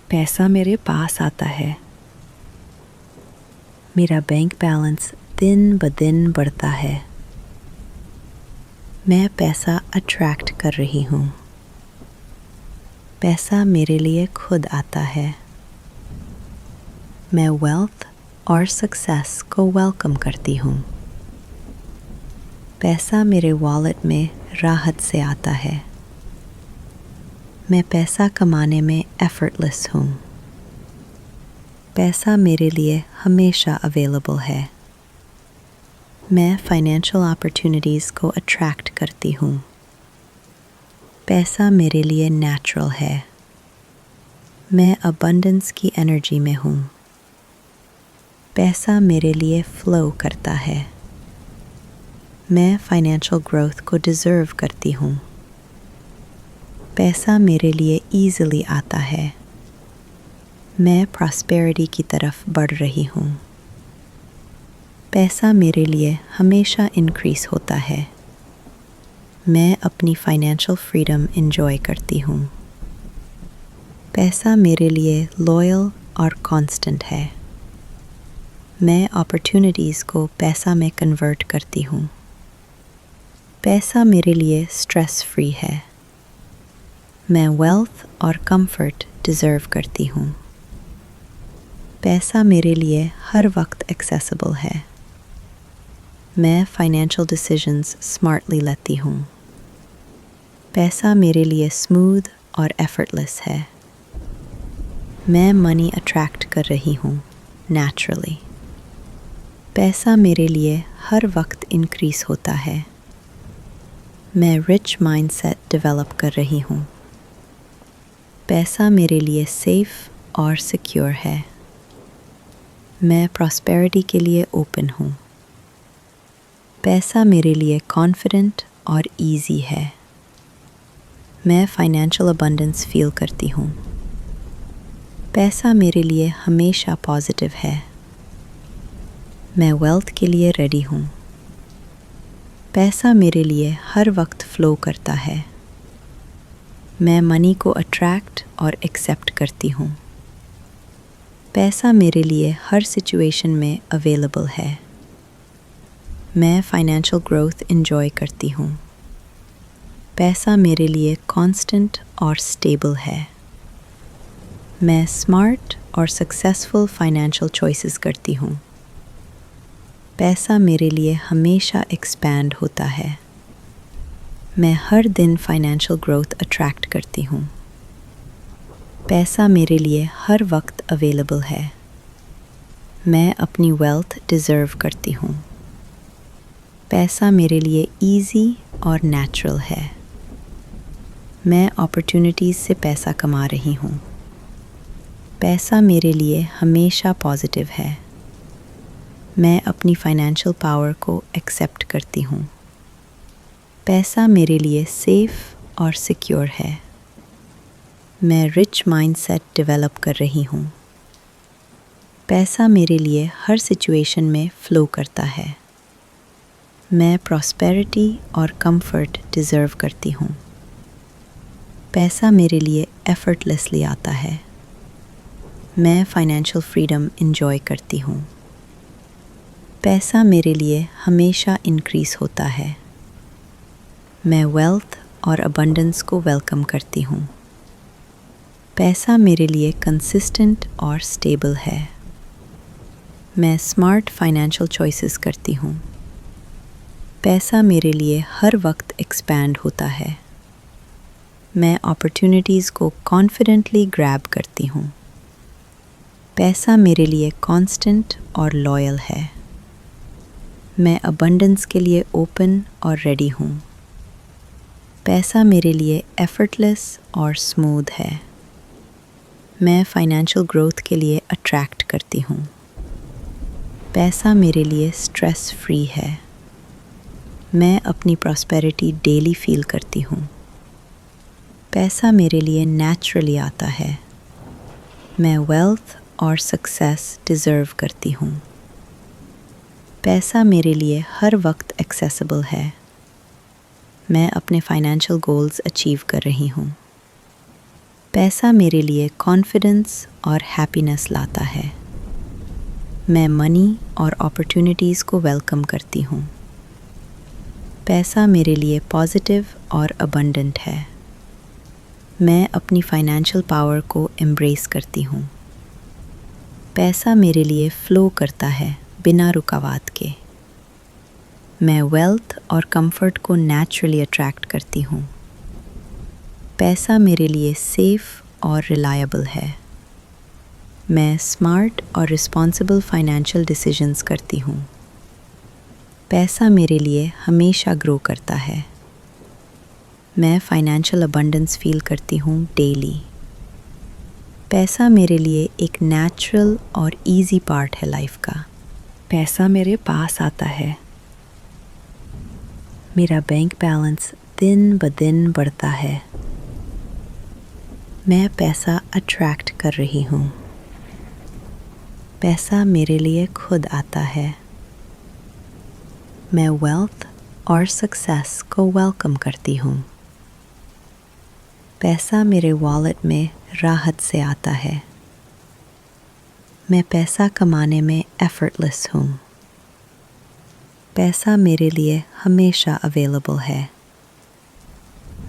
पैसा मेरे पास आता है। मेरा बैंक बैलेंस दिन ब दिन बढ़ता है। मैं पैसा अट्रैक्ट कर रही हूँ। पैसा मेरे लिए खुद आता है। मैं वेल्थ और सक्सेस को वेलकम करती हूँ। पैसा मेरे वॉलेट में राहत से आता है। मैं पैसा कमाने में एफर्टलेस हूँ। पैसा मेरे लिए हमेशा अवेलेबल है। मैं फाइनेंशियल अपॉर्चुनिटीज़ को अट्रैक्ट करती हूँ। पैसा मेरे लिए नेचुरल है। मैं अबंडेंस की एनर्जी में हूँ। पैसा मेरे लिए फ्लो करता है। मैं फाइनेंशियल ग्रोथ को डिज़र्व करती हूँ। पैसा मेरे लिए ईज़िली आता है। मैं प्रॉस्पेरिटी की तरफ बढ़ रही हूँ। पैसा मेरे लिए हमेशा इंक्रीज़ होता है। मैं अपनी फाइनेंशियल फ्रीडम एंजॉय करती हूँ। पैसा मेरे लिए लॉयल और कांस्टेंट है। मैं अपॉर्चुनिटीज़ को पैसा में कन्वर्ट करती हूँ। पैसा मेरे लिए स्ट्रेस फ्री है। मैं वेल्थ और कंफर्ट डिज़र्व करती हूँ। पैसा मेरे लिए हर वक्त एक्सेसिबल है। मैं फाइनेंशियल डिसीजंस स्मार्टली लेती हूँ। पैसा मेरे लिए स्मूथ और एफर्टलेस है। मैं मनी अट्रैक्ट कर रही हूँ नेचुरली। पैसा मेरे लिए हर वक्त इंक्रीज़ होता है। मैं रिच माइंडसेट डेवलप कर रही हूँ। पैसा मेरे लिए सेफ और सिक्योर है। मैं प्रॉस्पेरिटी के लिए ओपन हूँ। पैसा मेरे लिए कॉन्फिडेंट और इजी है। मैं फाइनेंशियल अबंडेंस फील करती हूँ। पैसा मेरे लिए हमेशा पॉजिटिव है। मैं वेल्थ के लिए रेडी हूँ। पैसा मेरे लिए हर वक्त फ्लो करता है। मैं मनी को अट्रैक्ट और एक्सेप्ट करती हूँ। पैसा मेरे लिए हर सिचुएशन में अवेलेबल है। मैं फाइनेंशियल ग्रोथ एंजॉय करती हूँ। पैसा मेरे लिए कांस्टेंट और स्टेबल है। मैं स्मार्ट और सक्सेसफुल फाइनेंशियल चॉइसेस करती हूँ। पैसा मेरे लिए हमेशा एक्सपैंड होता है। मैं हर दिन फाइनेंशियल ग्रोथ अट्रैक्ट करती हूँ। पैसा मेरे लिए हर वक्त अवेलेबल है। मैं अपनी वेल्थ डिज़र्व करती हूँ। पैसा मेरे लिए इजी और नेचुरल है। मैं अपॉर्चुनिटीज़ से पैसा कमा रही हूँ। पैसा मेरे लिए हमेशा पॉजिटिव है। मैं अपनी फाइनेंशियल पावर को एक्सेप्ट करती हूँ। पैसा मेरे लिए सेफ और सिक्योर है। मैं रिच माइंडसेट डेवलप कर रही हूँ। पैसा मेरे लिए हर सिचुएशन में फ़्लो करता है। मैं प्रॉस्पेरिटी और कंफर्ट डिज़र्व करती हूँ। पैसा मेरे लिए एफर्टलेसली आता है। मैं फाइनेंशियल फ्रीडम एंजॉय करती हूँ। पैसा मेरे लिए हमेशा इंक्रीज़ होता है। मैं वेल्थ और अबंडेंस को वेलकम करती हूँ। पैसा मेरे लिए कंसिस्टेंट और स्टेबल है। मैं स्मार्ट फाइनेंशियल चॉइसेस करती हूँ। पैसा मेरे लिए हर वक्त एक्सपैंड होता है। मैं अपॉर्चुनिटीज़ को कॉन्फिडेंटली ग्रैब करती हूँ। पैसा मेरे लिए कांस्टेंट और लॉयल है। मैं अबंडेंस के लिए ओपन और रेडी हूँ। पैसा मेरे लिए एफर्टलेस और स्मूथ है। मैं फाइनेंशियल ग्रोथ के लिए अट्रैक्ट करती हूँ। पैसा मेरे लिए स्ट्रेस फ्री है। मैं अपनी प्रॉस्पेरिटी डेली फील करती हूँ। पैसा मेरे लिए नेचुरली आता है। मैं वेल्थ और सक्सेस डिज़र्व करती हूँ। पैसा मेरे लिए हर वक्त एक्सेसिबल है। मैं अपने फाइनेंशियल गोल्स अचीव कर रही हूँ। पैसा मेरे लिए कॉन्फिडेंस और हैप्पीनेस लाता है। मैं मनी और अपॉर्चुनिटीज़ को वेलकम करती हूँ। पैसा मेरे लिए पॉजिटिव और अबंडेंट है। मैं अपनी फाइनेंशियल पावर को एम्ब्रेस करती हूँ। पैसा मेरे लिए फ़्लो करता है बिना रुकावट के। मैं वेल्थ और कंफर्ट को नेचुरली अट्रैक्ट करती हूँ। पैसा मेरे लिए सेफ़ और रिलायबल है। मैं स्मार्ट और रिस्पॉन्सिबल फाइनेंशियल डिसीजंस करती हूँ। पैसा मेरे लिए हमेशा ग्रो करता है। मैं फाइनेंशियल अबंडेंस फील करती हूँ डेली। पैसा मेरे लिए एक नेचुरल और इजी पार्ट है लाइफ का। पैसा मेरे पास आता है। मेरा बैंक बैलेंस दिन ब दिन बढ़ता है। मैं पैसा अट्रैक्ट कर रही हूँ। पैसा मेरे लिए खुद आता है। मैं वेल्थ और सक्सेस को वेलकम करती हूँ। पैसा मेरे वॉलेट में राहत से आता है। मैं पैसा कमाने में एफर्टलेस हूँ। पैसा मेरे लिए हमेशा अवेलेबल है।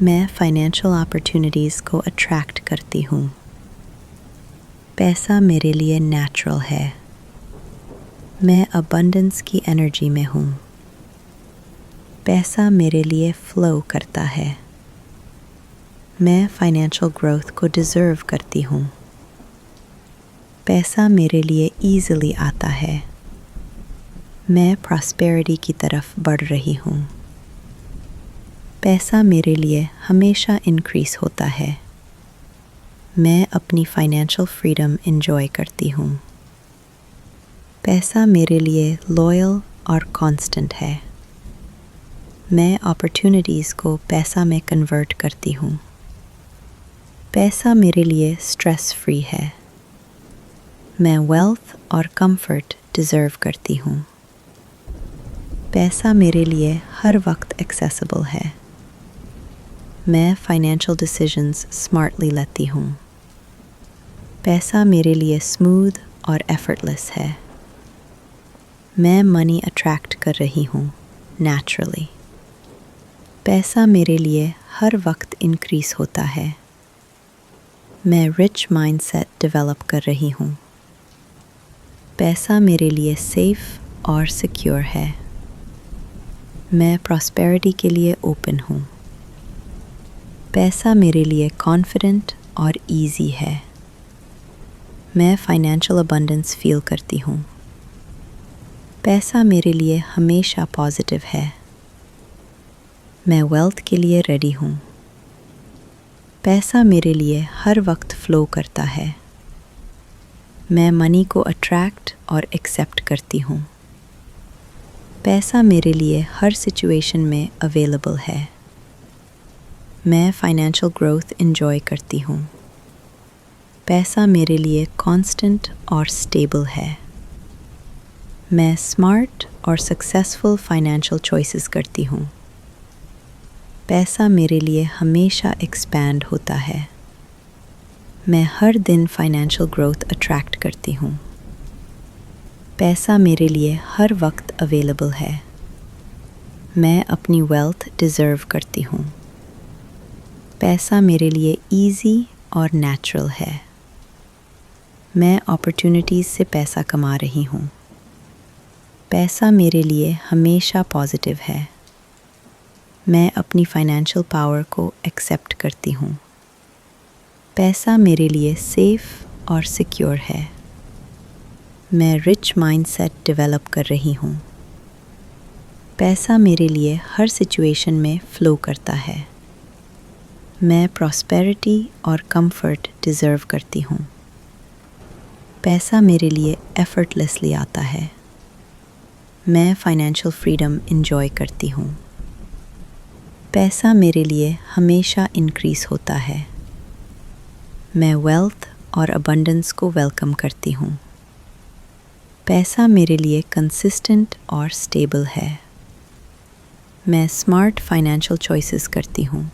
मैं फाइनेंशियल अपॉर्चुनिटीज़ को अट्रैक्ट करती हूँ। पैसा मेरे लिए नेचुरल है। मैं अबंडेंस की एनर्जी में हूँ। पैसा मेरे लिए फ़्लो करता है। मैं फाइनेंशियल ग्रोथ को डिज़र्व करती हूँ। पैसा मेरे लिए ईज़िली आता है। मैं प्रॉस्पेरिटी की तरफ बढ़ रही हूँ। पैसा मेरे लिए हमेशा इंक्रीज़ होता है। मैं अपनी फाइनेंशियल फ्रीडम एंजॉय करती हूँ। पैसा मेरे लिए लॉयल और कांस्टेंट है। मैं अपॉर्चुनिटीज़ को पैसा में कन्वर्ट करती हूँ। पैसा मेरे लिए स्ट्रेस फ्री है। मैं वेल्थ और कंफर्ट डिज़र्व करती हूँ। पैसा मेरे लिए हर वक्त एक्सेसिबल है। मैं फाइनेंशियल डिसीजंस स्मार्टली लेती हूँ। पैसा मेरे लिए स्मूथ और एफर्टलेस है। मैं मनी अट्रैक्ट कर रही हूँ नेचुरली। पैसा मेरे लिए हर वक्त इंक्रीज़ होता है। मैं रिच माइंडसेट डेवलप कर रही हूँ। पैसा मेरे लिए सेफ़ और सिक्योर है। मैं प्रॉस्पेरिटी के लिए ओपन हूँ। पैसा मेरे लिए कॉन्फिडेंट और इजी है। मैं फाइनेंशियल अबंडेंस फील करती हूँ। पैसा मेरे लिए हमेशा पॉजिटिव है। मैं वेल्थ के लिए रेडी हूँ। पैसा मेरे लिए हर वक्त फ़्लो करता है। मैं मनी को अट्रैक्ट और एक्सेप्ट करती हूँ। पैसा मेरे लिए हर सिचुएशन में अवेलेबल है। मैं फाइनेंशियल ग्रोथ एंजॉय करती हूँ। पैसा मेरे लिए कांस्टेंट और स्टेबल है। मैं स्मार्ट और सक्सेसफुल फाइनेंशियल चॉइसेस करती हूँ। पैसा मेरे लिए हमेशा एक्सपैंड होता है। मैं हर दिन फाइनेंशियल ग्रोथ अट्रैक्ट करती हूँ। पैसा मेरे लिए हर वक्त अवेलेबल है। मैं अपनी वेल्थ डिज़र्व करती हूँ। पैसा मेरे लिए इजी और नेचुरल है। मैं अपॉर्चुनिटीज़ से पैसा कमा रही हूँ। पैसा मेरे लिए हमेशा पॉजिटिव है। मैं अपनी फाइनेंशियल पावर को एक्सेप्ट करती हूँ। पैसा मेरे लिए सेफ़ और सिक्योर है। मैं रिच माइंडसेट डेवलप कर रही हूँ। पैसा मेरे लिए हर सिचुएशन में फ़्लो करता है। मैं प्रॉस्पेरिटी और कंफर्ट डिज़र्व करती हूँ। पैसा मेरे लिए एफर्टलेसली आता है। मैं फाइनेंशियल फ्रीडम एंजॉय करती हूँ। पैसा मेरे लिए हमेशा इंक्रीज़ होता है। मैं वेल्थ और अबंडेंस को वेलकम करती हूँ। पैसा मेरे लिए कंसिस्टेंट और स्टेबल है। मैं स्मार्ट फाइनेंशियल चॉइसेस करती हूँ।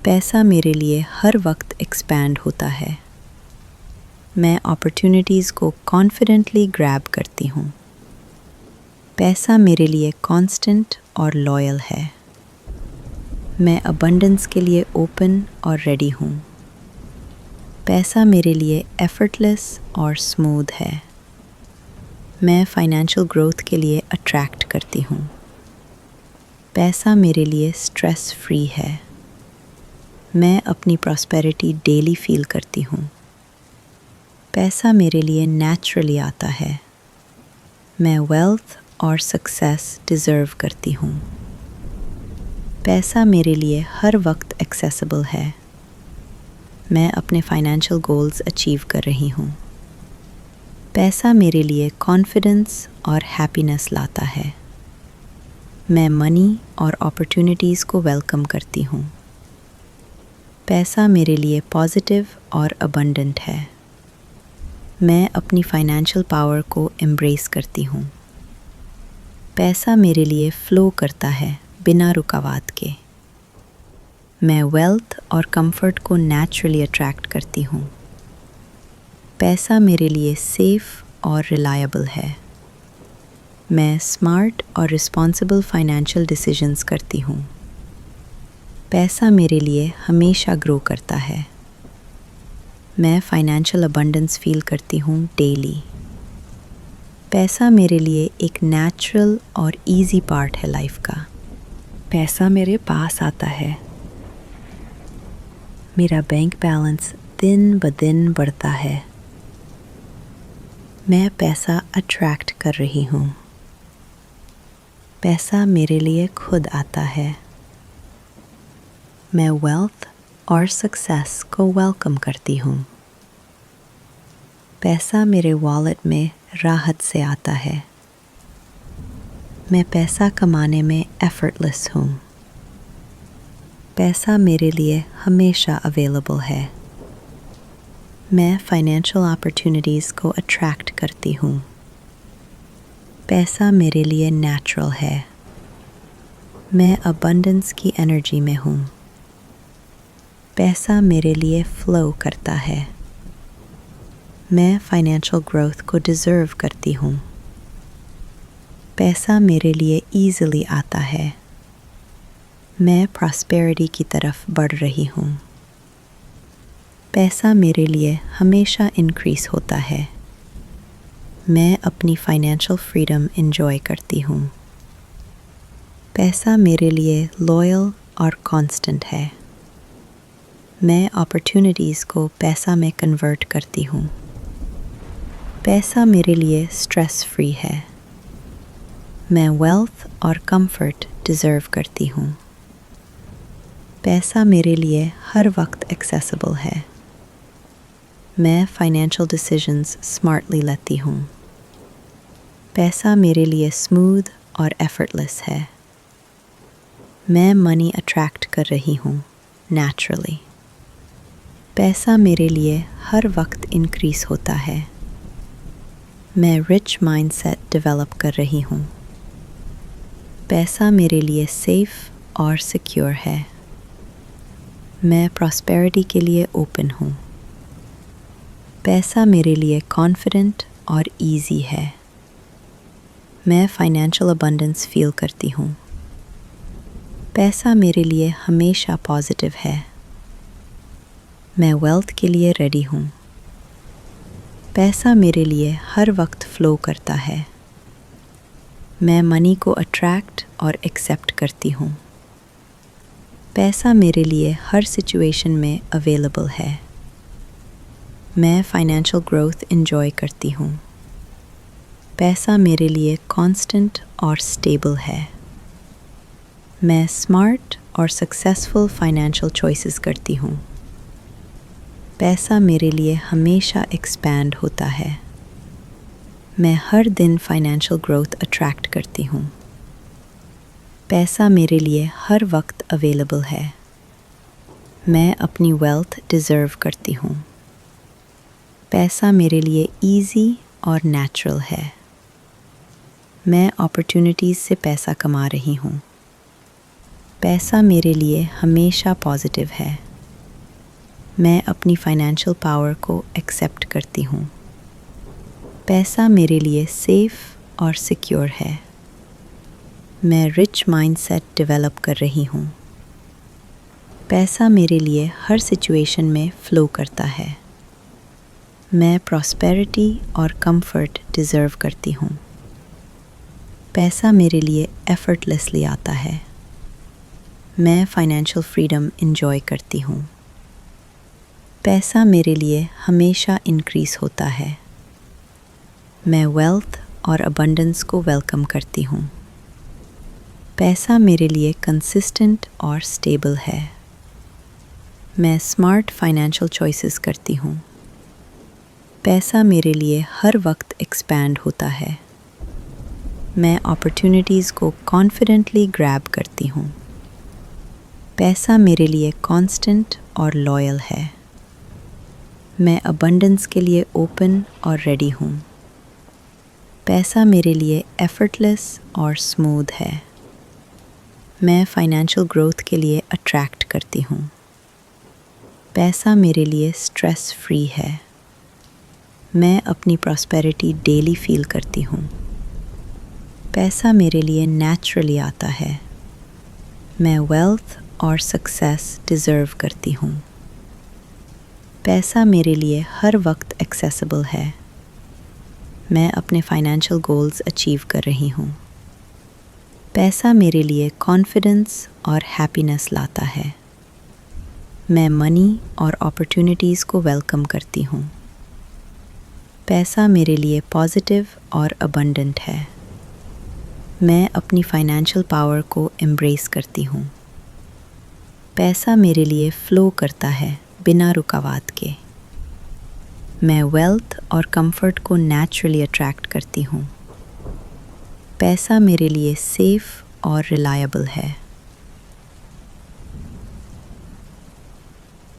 पैसा मेरे लिए हर वक्त एक्सपैंड होता है। मैं अपॉर्चुनिटीज़ को कॉन्फिडेंटली ग्रैब करती हूँ। पैसा मेरे लिए कांस्टेंट और लॉयल है। मैं अबंडेंस के लिए ओपन और रेडी हूँ। पैसा मेरे लिए एफर्टलेस और स्मूथ है। मैं फाइनेंशियल ग्रोथ के लिए अट्रैक्ट करती हूँ। पैसा मेरे लिए स्ट्रेस फ्री है। मैं अपनी प्रॉस्पेरिटी डेली फील करती हूँ। पैसा मेरे लिए नेचुरली आता है। मैं वेल्थ और सक्सेस डिज़र्व करती हूँ। पैसा मेरे लिए हर वक्त एक्सेसिबल है। मैं अपने फाइनेंशियल गोल्स अचीव कर रही हूँ। पैसा मेरे लिए कॉन्फिडेंस और हैप्पीनेस लाता है। मैं मनी और अपॉर्चुनिटीज़ को वेलकम करती हूँ। पैसा मेरे लिए पॉजिटिव और अबंडेंट है। मैं अपनी फाइनेंशियल पावर को एम्ब्रेस करती हूँ। पैसा मेरे लिए फ़्लो करता है बिना रुकावट के। मैं वेल्थ और कंफर्ट को नेचुरली अट्रैक्ट करती हूँ। पैसा मेरे लिए सेफ़ और रिलायबल है। मैं स्मार्ट और रिस्पॉन्सिबल फाइनेंशियल डिसीजंस करती हूँ। पैसा मेरे लिए हमेशा ग्रो करता है। मैं फाइनेंशियल अबंडेंस फील करती हूँ डेली। पैसा मेरे लिए एक नेचुरल और इजी पार्ट है लाइफ का। पैसा मेरे पास आता है। मेरा बैंक बैलेंस दिन ब दिन बढ़ता है। मैं पैसा अट्रैक्ट कर रही हूँ। पैसा मेरे लिए खुद आता है। मैं वेल्थ और सक्सेस को वेलकम करती हूँ। पैसा मेरे वॉलेट में राहत से आता है। मैं पैसा कमाने में एफर्टलेस हूँ। पैसा मेरे लिए हमेशा अवेलेबल है। मैं फाइनेंशियल अपॉर्चुनिटीज़ को अट्रैक्ट करती हूँ। पैसा मेरे लिए नेचुरल है। मैं अबंडेंस की एनर्जी में हूँ। पैसा मेरे लिए फ़्लो करता है। मैं फाइनेंशियल ग्रोथ को डिज़र्व करती हूँ। पैसा मेरे लिए ईज़िली आता है। मैं प्रॉस्पेरिटी की तरफ बढ़ रही हूँ। पैसा मेरे लिए हमेशा इंक्रीज़ होता है। मैं अपनी फाइनेंशियल फ्रीडम एंजॉय करती हूँ। पैसा मेरे लिए लॉयल और कांस्टेंट है। मैं अपॉर्चुनिटीज़ को पैसा में कन्वर्ट करती हूँ। पैसा मेरे लिए स्ट्रेस फ्री है। मैं वेल्थ और कंफर्ट डिज़र्व करती हूँ। पैसा मेरे लिए हर वक्त एक्सेसिबल है। मैं फाइनेंशियल डिसीजंस स्मार्टली लेती हूँ। पैसा मेरे लिए स्मूथ और एफर्टलेस है। मैं मनी अट्रैक्ट कर रही हूँ नेचुरली। पैसा मेरे लिए हर वक्त इंक्रीज़ होता है। मैं रिच माइंडसेट डेवलप कर रही हूँ। पैसा मेरे लिए सेफ़ और सिक्योर है। मैं प्रॉस्पेरिटी के लिए ओपन हूँ। पैसा मेरे लिए कॉन्फिडेंट और इजी है। मैं फाइनेंशियल अबंडेंस फील करती हूँ। पैसा मेरे लिए हमेशा पॉजिटिव है। मैं वेल्थ के लिए रेडी हूँ। पैसा मेरे लिए हर वक्त फ़्लो करता है। मैं मनी को अट्रैक्ट और एक्सेप्ट करती हूँ। पैसा मेरे लिए हर सिचुएशन में अवेलेबल है। मैं फाइनेंशियल ग्रोथ एंजॉय करती हूँ। पैसा मेरे लिए कांस्टेंट और स्टेबल है। मैं स्मार्ट और सक्सेसफुल फाइनेंशियल चॉइसेस करती हूँ। पैसा मेरे लिए हमेशा एक्सपैंड होता है। मैं हर दिन फाइनेंशियल ग्रोथ अट्रैक्ट करती हूँ। पैसा मेरे लिए हर वक्त अवेलेबल है। मैं अपनी वेल्थ डिज़र्व करती हूँ। पैसा मेरे लिए इजी और नेचुरल है। मैं अपॉर्चुनिटीज़ से पैसा कमा रही हूँ। पैसा मेरे लिए हमेशा पॉजिटिव है। मैं अपनी फाइनेंशियल पावर को एक्सेप्ट करती हूँ। पैसा मेरे लिए सेफ और सिक्योर है। मैं रिच माइंडसेट डेवलप कर रही हूँ। पैसा मेरे लिए हर सिचुएशन में फ़्लो करता है। मैं प्रॉस्पेरिटी और कंफर्ट डिज़र्व करती हूँ। पैसा मेरे लिए एफर्टलेसली आता है। मैं फाइनेंशियल फ्रीडम एंजॉय करती हूँ। पैसा मेरे लिए हमेशा इंक्रीज़ होता है। मैं वेल्थ और अबंडेंस को वेलकम करती हूँ। पैसा मेरे लिए कंसिस्टेंट और स्टेबल है। मैं स्मार्ट फाइनेंशियल चॉइसेस करती हूँ। पैसा मेरे लिए हर वक्त एक्सपैंड होता है। मैं अपॉर्चुनिटीज़ को कॉन्फिडेंटली ग्रैब करती हूँ। पैसा मेरे लिए कांस्टेंट और लॉयल है। मैं अबंडेंस के लिए ओपन और रेडी हूँ। पैसा मेरे लिए एफर्टलेस और स्मूथ है। मैं फाइनेंशियल ग्रोथ के लिए अट्रैक्ट करती हूँ। पैसा मेरे लिए स्ट्रेस फ्री है। मैं अपनी प्रॉस्पेरिटी डेली फील करती हूँ। पैसा मेरे लिए नेचुरली आता है। मैं वेल्थ और सक्सेस डिज़र्व करती हूँ। पैसा मेरे लिए हर वक्त एक्सेसिबल है। मैं अपने फाइनेंशियल गोल्स अचीव कर रही हूँ। पैसा मेरे लिए कॉन्फिडेंस और हैप्पीनेस लाता है। मैं मनी और अपॉर्चुनिटीज़ को वेलकम करती हूँ। पैसा मेरे लिए पॉजिटिव और अबंडेंट है। मैं अपनी फाइनेंशियल पावर को एम्ब्रेस करती हूँ। पैसा मेरे लिए फ़्लो करता है बिना रुकावट के। मैं वेल्थ और कंफर्ट को नेचुरली अट्रैक्ट करती हूँ। पैसा मेरे लिए सेफ और रिलायबल है।